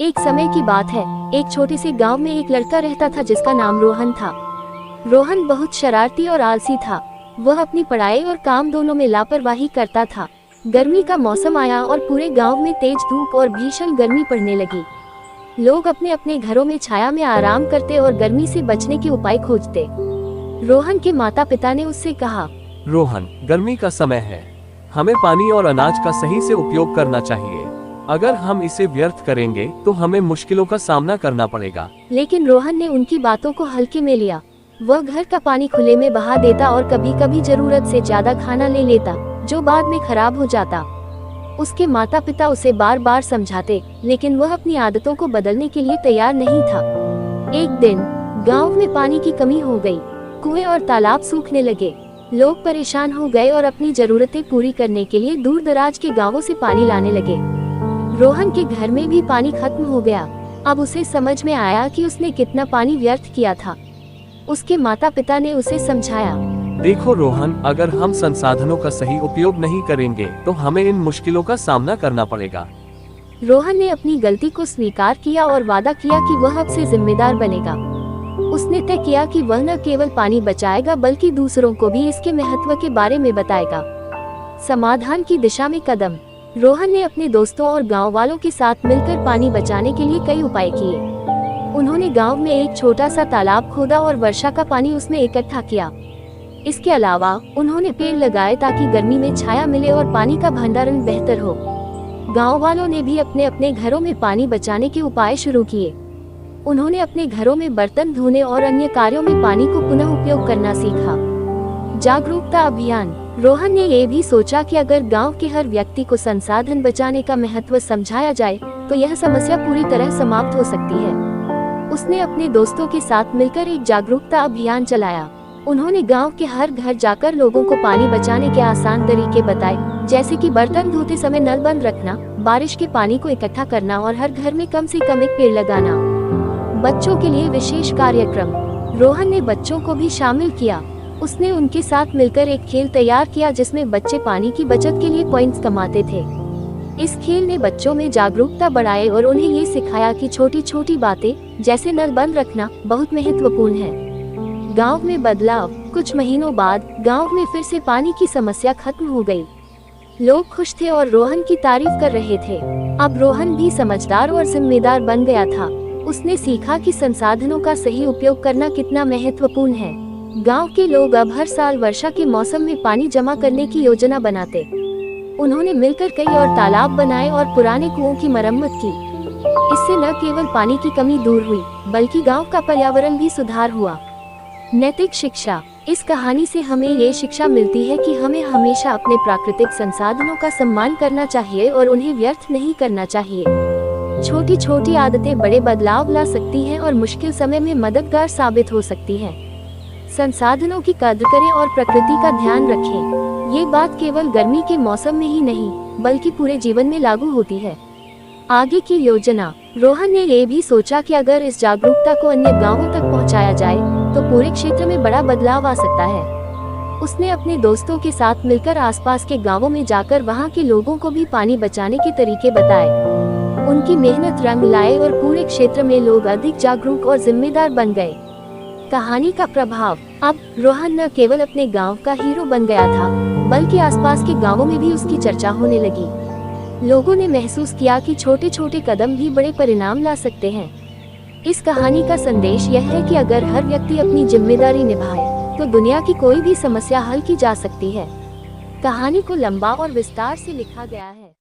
एक समय की बात है, एक छोटे से गांव में एक लड़का रहता था जिसका नाम रोहन था। रोहन बहुत शरारती और आलसी था। वह अपनी पढ़ाई और काम दोनों में लापरवाही करता था। गर्मी का मौसम आया और पूरे गांव में तेज धूप और भीषण गर्मी पड़ने लगी। लोग अपने अपने घरों में छाया में आराम करते और गर्मी से बचने के उपाय खोजते। रोहन के माता पिता ने उससे कहा, रोहन, गर्मी का समय है, हमें पानी और अनाज का सही से उपयोग करना चाहिए। अगर हम इसे व्यर्थ करेंगे तो हमें मुश्किलों का सामना करना पड़ेगा। लेकिन रोहन ने उनकी बातों को हल्के में लिया। वह घर का पानी खुले में बहा देता और कभी कभी जरूरत से ज्यादा खाना ले लेता, जो बाद में खराब हो जाता। उसके माता पिता उसे बार बार समझाते, लेकिन वह अपनी आदतों को बदलने के लिए तैयार नहीं था। एक दिन गांव में पानी की कमी हो गई। कुएं और तालाब सूखने लगे। लोग परेशान हो गए और अपनी जरूरतें पूरी करने के लिए दूर दराज के गांवों से पानी लाने लगे। रोहन के घर में भी पानी खत्म हो गया। अब उसे समझ में आया कि उसने कितना पानी व्यर्थ किया था। उसके माता पिता ने उसे समझाया, देखो रोहन, अगर हम संसाधनों का सही उपयोग नहीं करेंगे तो हमें इन मुश्किलों का सामना करना पड़ेगा। रोहन ने अपनी गलती को स्वीकार किया और वादा किया कि वह अब से जिम्मेदार बनेगा। उसने तय किया कि वह न केवल पानी बचाएगा बल्कि दूसरों को भी इसके महत्व के बारे में बताएगा। समाधान की दिशा में कदम। रोहन ने अपने दोस्तों और गांव वालों के साथ मिलकर पानी बचाने के लिए कई उपाय किए। उन्होंने गांव में एक छोटा सा तालाब खोदा और वर्षा का पानी उसमें इकट्ठा किया। इसके अलावा उन्होंने पेड़ लगाए ताकि गर्मी में छाया मिले और पानी का भंडारण बेहतर हो। गांव वालों ने भी अपने अपने घरों में पानी बचाने के उपाय शुरू किए। उन्होंने अपने घरों में बर्तन धोने और अन्य कार्यों में पानी को पुनः उपयोग करना सीखा। जागरूकता अभियान। रोहन ने ये भी सोचा कि अगर गांव के हर व्यक्ति को संसाधन बचाने का महत्व समझाया जाए तो यह समस्या पूरी तरह समाप्त हो सकती है। उसने अपने दोस्तों के साथ मिलकर एक जागरूकता अभियान चलाया। उन्होंने गांव के हर घर जाकर लोगों को पानी बचाने के आसान तरीके बताए, जैसे कि बर्तन धोते समय नल बंद रखना, बारिश के पानी को इकट्ठा करना और हर घर में कम से कम एक पेड़ लगाना। बच्चों के लिए विशेष कार्यक्रम। रोहन ने बच्चों को भी शामिल किया। उसने उनके साथ मिलकर एक खेल तैयार किया जिसमें बच्चे पानी की बचत के लिए पॉइंट्स कमाते थे। इस खेल ने बच्चों में जागरूकता बढ़ाई और उन्हें ये सिखाया कि छोटी छोटी बातें जैसे नल बंद रखना बहुत महत्वपूर्ण है। गांव में बदलाव। कुछ महीनों बाद गांव में फिर से पानी की समस्या खत्म हो गई। लोग खुश थे और रोहन की तारीफ कर रहे थे। अब रोहन भी समझदार और जिम्मेदार बन गया था। उसने सीखा कि संसाधनों का सही उपयोग करना कितना महत्वपूर्ण है। गांव के लोग अब हर साल वर्षा के मौसम में पानी जमा करने की योजना बनाते। उन्होंने मिलकर कई और तालाब बनाए और पुराने कुओं की मरम्मत की। इससे न केवल पानी की कमी दूर हुई बल्कि गांव का पर्यावरण भी सुधार हुआ। नैतिक शिक्षा। इस कहानी से हमें ये शिक्षा मिलती है कि हमें हमेशा अपने प्राकृतिक संसाधनों का सम्मान करना चाहिए और उन्हें व्यर्थ नहीं करना चाहिए। छोटी छोटी आदतें बड़े बदलाव ला सकती हैं और मुश्किल समय में मददगार साबित हो सकती हैं। संसाधनों की कद्र करें और प्रकृति का ध्यान रखें। ये बात केवल गर्मी के मौसम में ही नहीं बल्कि पूरे जीवन में लागू होती है। आगे की योजना। रोहन ने ये भी सोचा कि अगर इस जागरूकता को अन्य गांवों तक पहुंचाया जाए तो पूरे क्षेत्र में बड़ा बदलाव आ सकता है। उसने अपने दोस्तों के साथ मिलकर आसपास के गांवों में जाकर वहां के लोगों को भी पानी बचाने के तरीके बताए। उनकी मेहनत रंग लाए और पूरे क्षेत्र में लोग अधिक जागरूक और जिम्मेदार बन गए। कहानी का प्रभाव। अब रोहन न केवल अपने गांव का हीरो बन गया था बल्कि आसपास के गांवों में भी उसकी चर्चा होने लगी। लोगों ने महसूस किया कि छोटे छोटे कदम भी बड़े परिणाम ला सकते हैं। इस कहानी का संदेश यह है कि अगर हर व्यक्ति अपनी जिम्मेदारी निभाए तो दुनिया की कोई भी समस्या हल की जा सकती है। कहानी को लंबा और विस्तार से लिखा गया है।